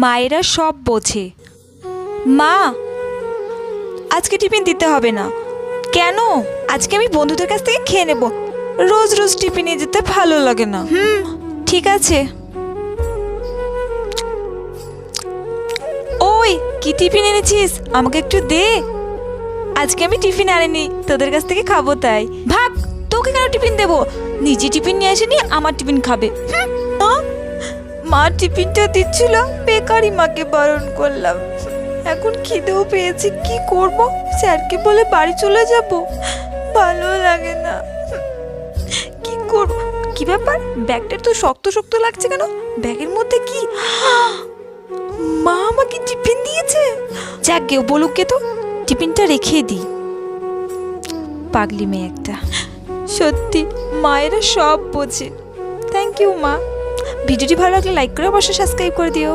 মায়েরা সব বোঝে। মা, আজকে টিফিন দিতে হবে না। কেন? আজকে আমি বন্ধুদের কাছ থেকে খেয়ে নেব। রোজ রোজ টিফিন নিয়ে যেতে ভালো লাগে না। ঠিক আছে। ওই, কি টিফিন এনেছিস? আমাকে একটু দে। আজকে আমি টিফিন আনিনি, তোদের কাছ থেকে খাবো তাই। ভাগ, তোকে কেন টিফিন দেবো? নিজে টিফিন নিয়ে আসেনি, আমার টিফিন খাবে। মা টিফিনটা দিচ্ছিল, বেকারি মাকে বারণ করলাম। এখন খিদেও পেয়েছে, কি করব? স্যারকে বলে বাড়ি চলে যাব, ভালো লাগে না। কি করব? কি ব্যাপার, ব্যাগটা তো শক্ত শক্ত লাগছে কেন? ব্যাগের মধ্যে কি? মা আমাকে টিফিন দিয়েছে। যাক গে, বলুক গে তো, টিফিনটা রেখে দিই। পাগলি মেয়ে একটা। সত্যি মায়েরা সব বোঝে। থ্যাংক ইউ মা। ভিডিওটি ভালো লাগলে লাইক করে অবশ্যই সাবস্ক্রাইব করে দিও।